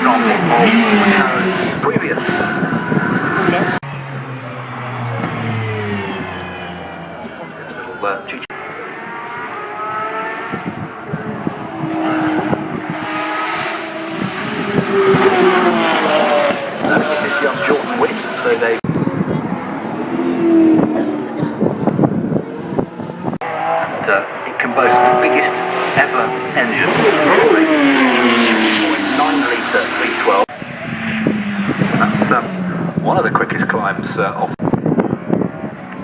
example of previous. There's a little GT. This is young Jordan Witt, so they. It can boast the biggest ever engine, 9-litre V12. That's one of the quickest climbs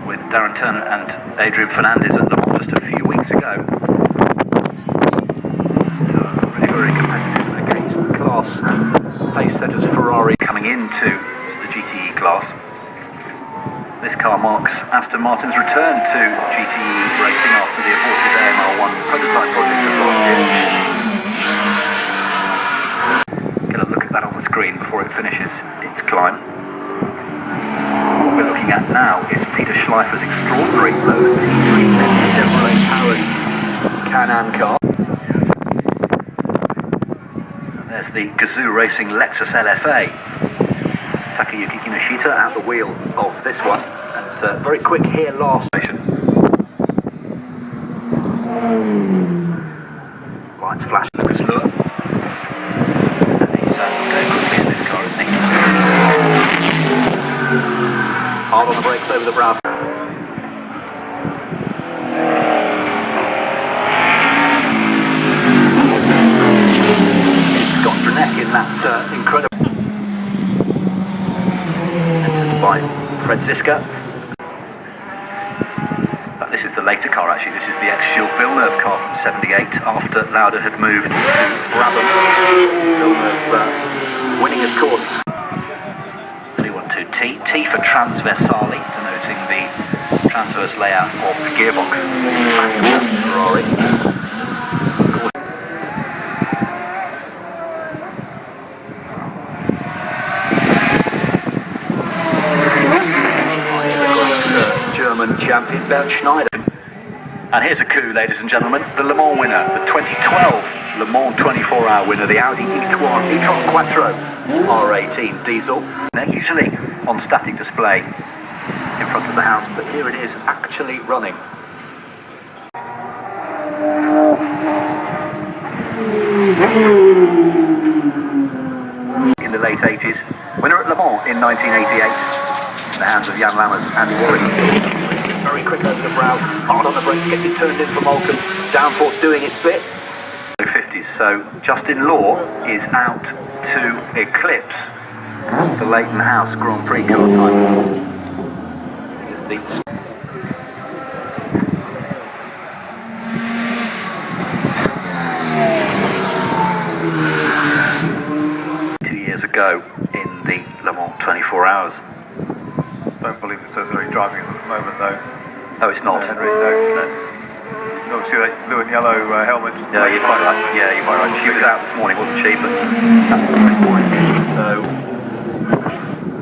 with Darren Turner and Adrian Fernandez at Le Mans just a few weeks ago. Really very competitive against class pace setters Ferrari coming into the GTE class. This car marks Aston Martin's return to GTE racing after the aborted AMR1 prototype project of last year. Get a look at that on the screen before it finishes its climb. What we're looking at now is Peter Schleiffer's extraordinary low T3 Chevrolet-powered Can-Am car. And there's the Gazoo Racing Lexus LFA. Takayuki Kinoshita at the wheel of this one, and very quick here last station. Lights flash, Lucas Lure. And he's going quickly in this car, isn't he? Hard on the brakes over the brow. It's got Drenek in that incredible. By Fred Ziska. This is the later car actually, this is the ex-Gilles Villeneuve car from '78 after Lauda had moved to Brabham. Villeneuve winning of course. 312T, T for transversali, denoting the transverse layout of the gearbox. Ferrari. German champion Bernd Schneider. And here's a coup, ladies and gentlemen, the Le Mans winner, the 2012 Le Mans 24-hour winner, the Audi e-tron Quattro R18 diesel. They're usually on static display in front of the house, but here it is actually running. In the late 80s, winner at Le Mans in 1988. The hands of Jan Lammers and Andy Warren. Very quick over the brow, hard on the brakes, gets it turned in for Malcolm. Downforce doing its bit. 50s, so Justin Law is out to eclipse the Leighton House Grand Prix car time. Here's the 2 years ago in the Le Mans 24 hours. Don't believe it says they're driving at the moment though. No, it's not. Henry, no. Obviously that blue and yellow helmet. Yeah, you're quite right. Yeah, you're quite right. She was out this morning, wasn't she? But that's the right point. So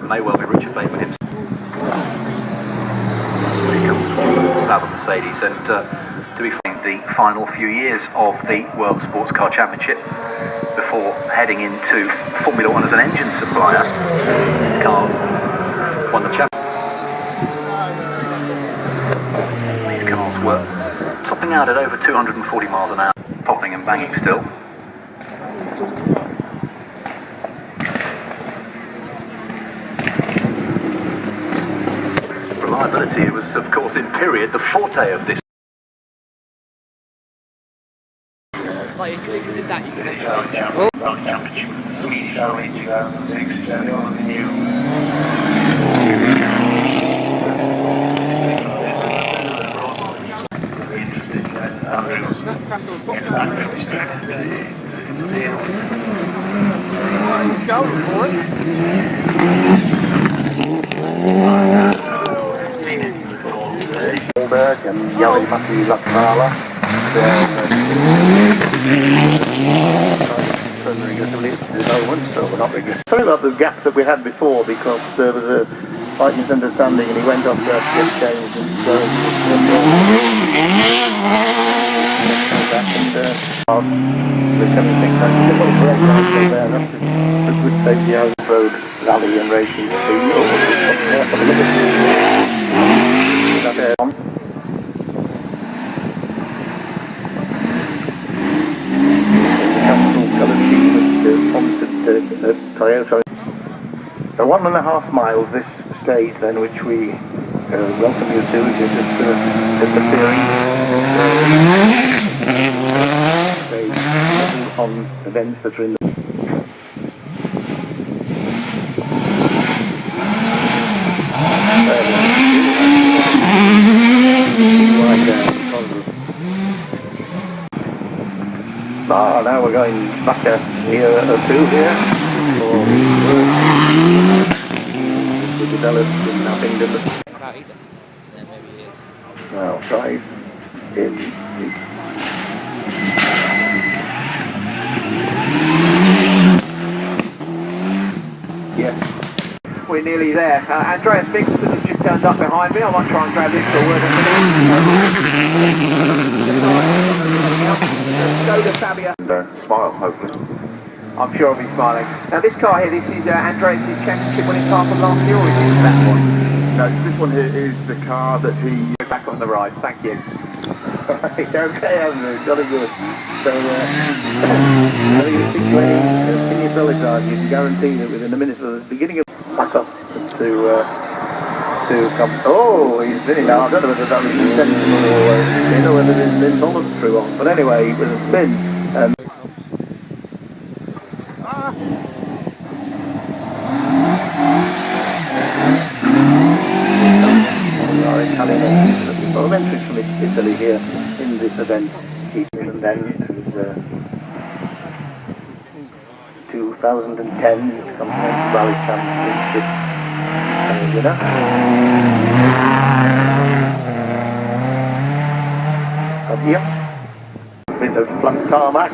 may well be Richard Bateman himself. He comes from Sauber Mercedes, and to be fair, the final few years of the World Sports Car Championship before heading into Formula One as an engine supplier. This car won the championship. These cars were topping out at over 240 miles an hour, popping and banging still. Reliability was, of course, in period the forte of this. Like if you did that, you could World Championship Swedish Rally 2006 is only on the new. He's going for it. Goldberg and Jari-Matti Latvala. So we're not really sorry about the gap that we had before, because there was a slight misunderstanding and he went off to get changed and so which everything like a little break over there. That's a good safety road rally and racing scene. Colour scheme with sponsored Toyota. So 1.5 miles this stage then, which we welcome you to if you're just appearing. Stage on events that are in the now we're going back a year or two here. We developed in Abingdon. About either. Yeah, maybe it is. Well, guys, yes. We're nearly there. Andreas Mikkelsen has just turned up behind me. I might try and grab him for a word on the Fabia. And smile, hopefully. I'm sure I'll be smiling. Now this car here, this is Andreas' championship winning car from last year, or is it that one? No, this one here is the car that he... Back on the ride, thank you. Okay, Andrew, jolly good. So, whether you think in your belly drive, you can guarantee that within a minute of the beginning of back up to come. Oh, he's in it now. I don't know whether that was intentional or whether it's been voluntary on. But anyway, it was a spin. And our Italian entries from Italy here in this event. And then it was 2010 it's Continental Rally Championship winner. Up here, bit of flat tarmac.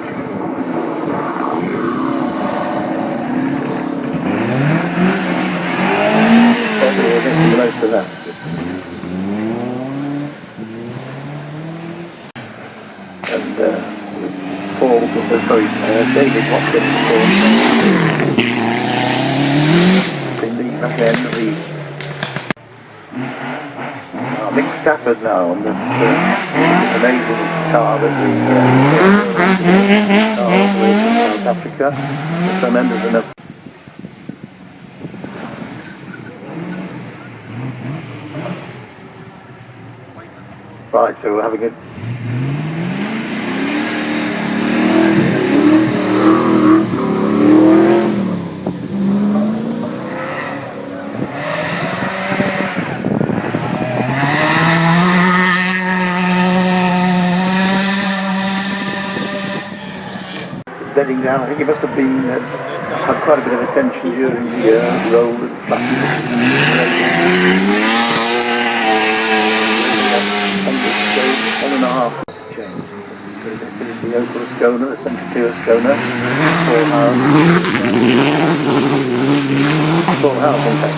We're getting most of that. And David Watkins in the back end of the Mick Stafford now, and that's an amazing car that we in South Africa. Tremendous enough. Right, so we're having a bedding down. I think it must have been had quite a bit of attention during the roll and and 1.5 change. So this is the Opel Ascona, the 72 Ascona, full house in fact.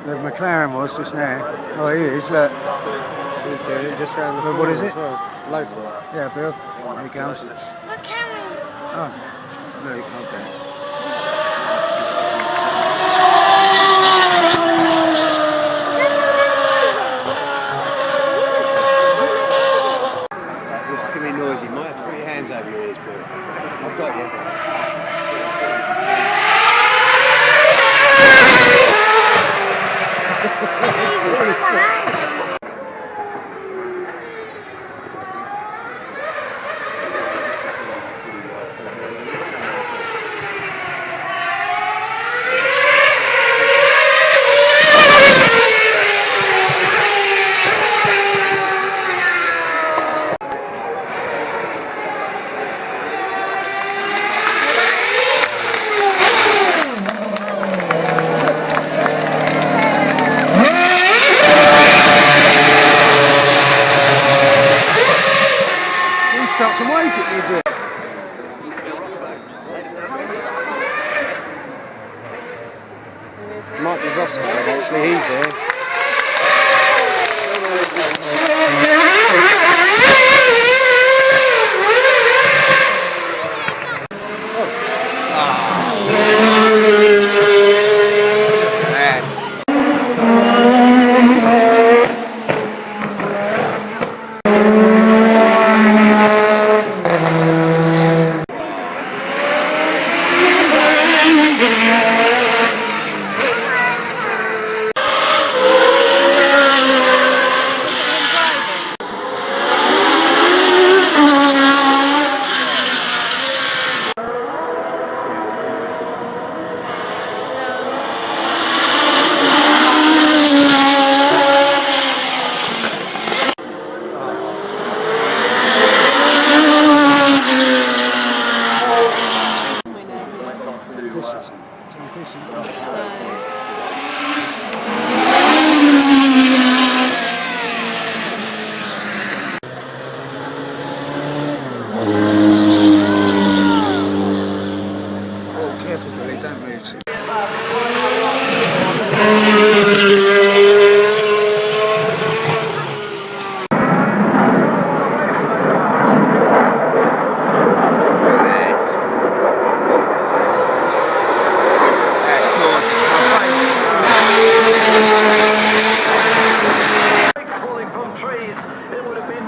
The McLaren was just now. Oh, he is, look. He's doing it just round the corner. What is it? As well. Lotus. Yeah, Bill. Here he comes. What camera? Oh, look, okay. This is going to be noisy. You might have to put your hands over your ears, Bill. I've got you. Stop some weight at you, Bill. Might be Ross, actually, he's here.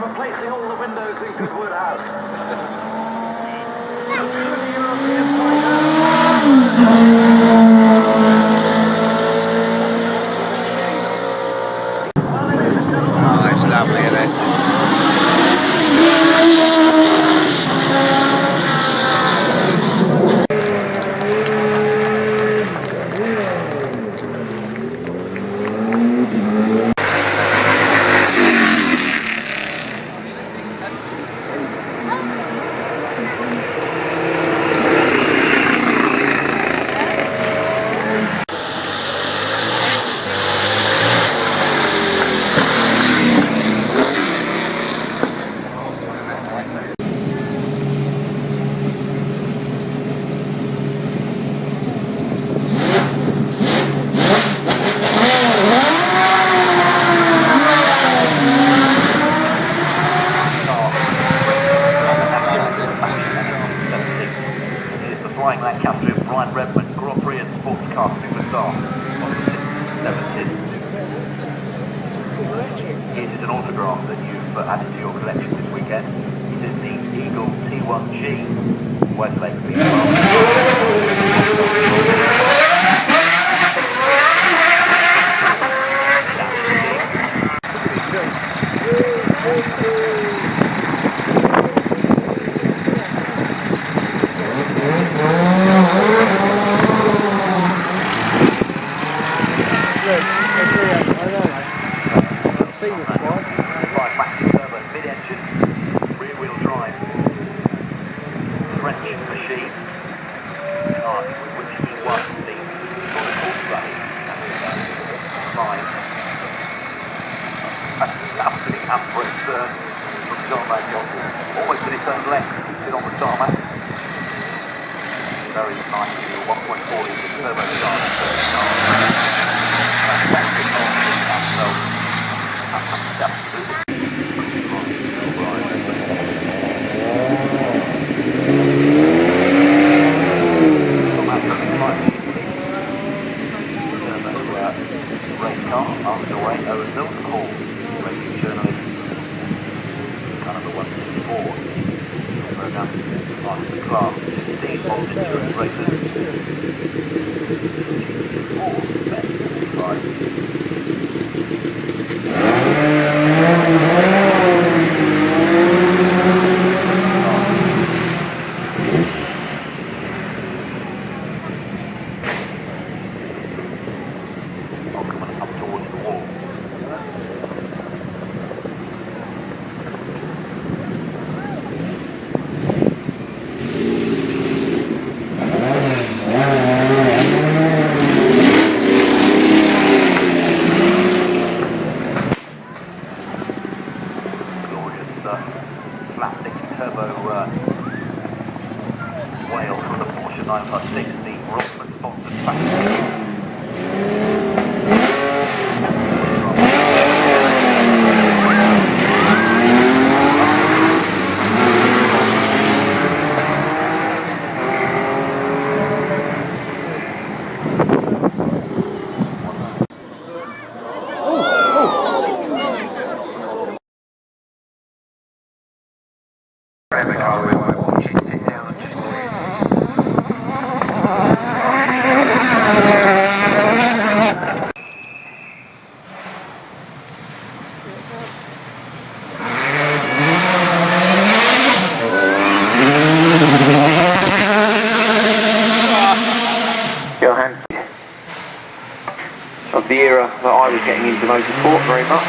replacing all the windows in Goodwood House. Truly European Oh, it's lovely, isn't it? flying that captain of Brian Redmond, Grand Prix and Sports Car Superstar of the 70s. It is an autograph that you've added to your collection this weekend. It is the Eagle T1G Westlake I've seen it twice. Massive turbo mid-engine, rear-wheel drive, French machine, with which he won the Goodwood Rally five. Absolutely ambrose turn from John Van Johnson, almost at its own length, keeps it on the tarmac. Very nice, 1.4 litre turbo charged. Fantastic on the asphalt. Race car underway, Owen Milton Hall, racing journalist, kind of the 164 program, part of the class 16 Bond Endurance races, 4 best 55. Up towards the wall. Glorious classic turbo whale from the Porsche 956, the Rothman sponsored factory. Of the era that I was getting into motorsport very much.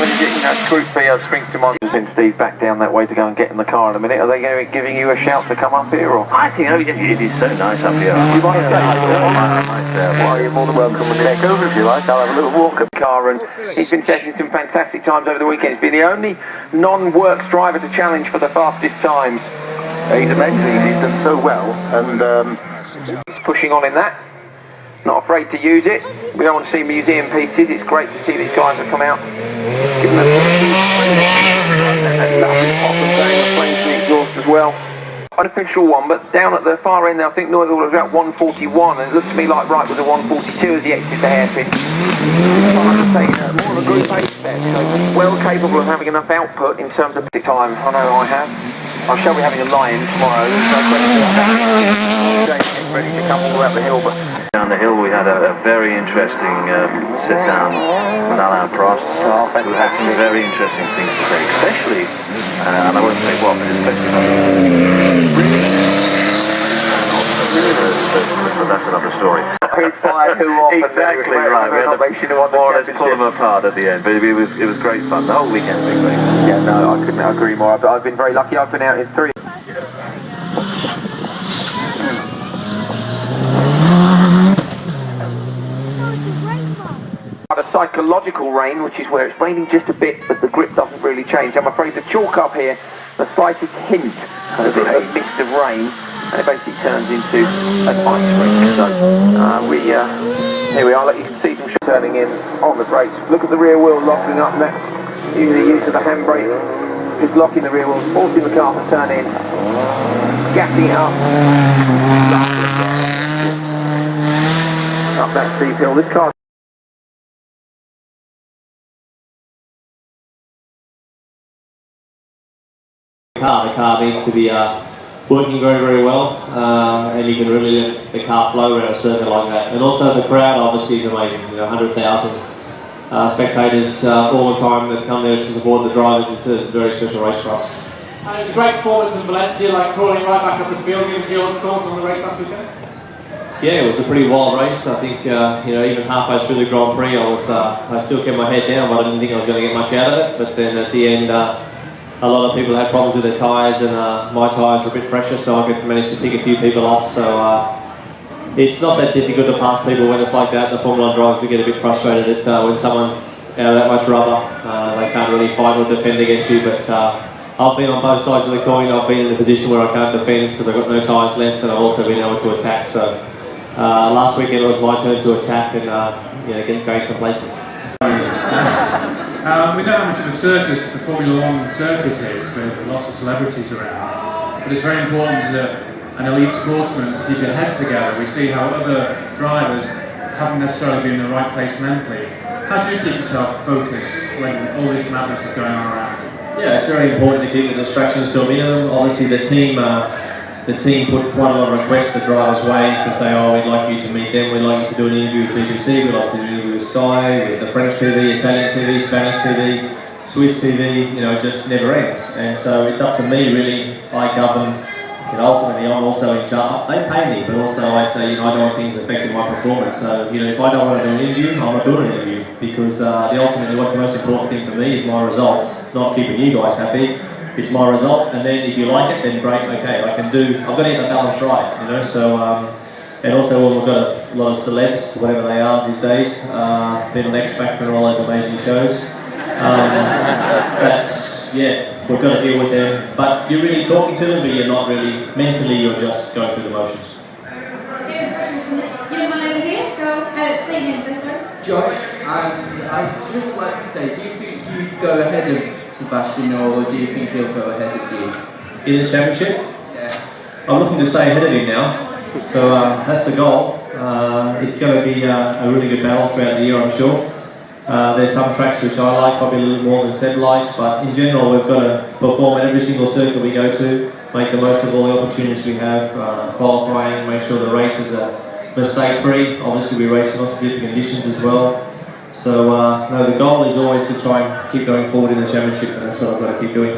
When you're getting that Group B springs to mind, send Steve back down that way to go and get in the car in a minute. Are they going to be giving you a shout to come up here, or? I think it is so nice up here. You might well, you're more than welcome with the neck over if you like. I'll have a little walk of the Car, and he's been setting some fantastic times over the weekend. He's been the only non-works driver to challenge for the fastest times. He's amazing, he's done so well, and he's pushing on in that, not afraid to use it. We don't want to see museum pieces. It's great to see these guys that come out, give them a lovely pop and bang, flames the exhaust as well. Unofficial one, but down at the far end there, I think Noel was about 141, and it looked to me like Wright was a 142 as he exited the hairpin. It's hard to say, more of a group 8 there, so well capable of having enough output in terms of time. I know I have. I shall be having a line tomorrow, so getting ready to come all the way up the hill, but Down the hill we had a very interesting sit down with Alain Prost, who had some very interesting things to say, especially, and I won't say what, but especially but that's another story. who fired who off. Exactly right. We had to more or less pull them apart at the end, but it was great fun. The whole weekend's been great. Yeah, no, I couldn't agree more. I've been very lucky. I've been out in 3. A psychological rain, which is where it's raining just a bit, but the grip doesn't really change. I'm afraid the chalk up here, the slightest hint of a mist of rain, and it basically turns into an ice rink. So here we are. You can see some turning in on the brakes. Look at the rear wheel locking up, and that's usually the use of the handbrake. Just locking the rear wheels, forcing the car to turn in, gassing it up. Up that steep hill. This car. The car needs to be working very, very well, and you can really let the car flow around a circuit like that. And also the crowd obviously is amazing. 100,000 spectators all the time that come there to support the drivers. It's a very special race for us. And it was a great performance in Valencia, like crawling right back up the field. Give us your thoughts on the race last weekend. Yeah, it was a pretty wild race. I think even halfway through the Grand Prix, I still kept my head down, but I didn't think I was going to get much out of it. But then at the end, a lot of people had problems with their tyres, and my tyres were a bit fresher, so I managed to pick a few people off. So it's not that difficult to pass people when it's like that. The Formula 1 drivers, we get a bit frustrated that when someone's out of that much rubber, they can't really fight or defend against you. But I've been on both sides of the coin. I've been in a position where I can't defend because I've got no tyres left, and I've also been able to attack. So last weekend it was my turn to attack and get going some places. We know how much of a circus the Formula 1 circuit is, with lots of celebrities around. But it's very important as an elite sportsman to keep your head together. We see how other drivers haven't necessarily been in the right place mentally. How do you keep yourself focused when all this madness is going on around? Yeah, it's very important to keep the distractions to a minimum. Obviously the team put quite a lot of requests the drivers' way to say, oh, we'd like you to meet them, we'd like you to do an interview with BBC, we'd like to do an interview with Sky, with the French TV, Italian TV, Spanish TV, Swiss TV, it just never ends. And so it's up to me really. I govern, ultimately I'm also in charge. They pay me, but also I say, I don't want things affecting my performance. So, if I don't want to do an interview, I'm not doing an interview, because ultimately what's the most important thing for me is my results, not keeping you guys happy. It's my result, and then if you like it, then great, okay, I've got to get a balanced ride, so, and also when we've got a lot of celebs, whatever they are these days, been on X Factor and all those amazing shows, we've got to deal with them, but you're really talking to them, but you're not really, mentally you're just going through the motions. Okay, a question from this young man over here, say your name first, sorry. Josh, I'd just like to say, do you think you go ahead of Sebastian, or do you think he'll go ahead of you? In the championship? Yeah. I'm looking to stay ahead of him now, so that's the goal. It's going to be a really good battle throughout the year, I'm sure. There's some tracks which I like, probably a little more than Seb likes, but in general we've got to perform at every single circuit we go to, make the most of all the opportunities we have, qualifying, make sure the races are mistake-free. Obviously we race in lots of different conditions as well. So the goal is always to try and keep going forward in the championship, and that's what I've got to keep doing.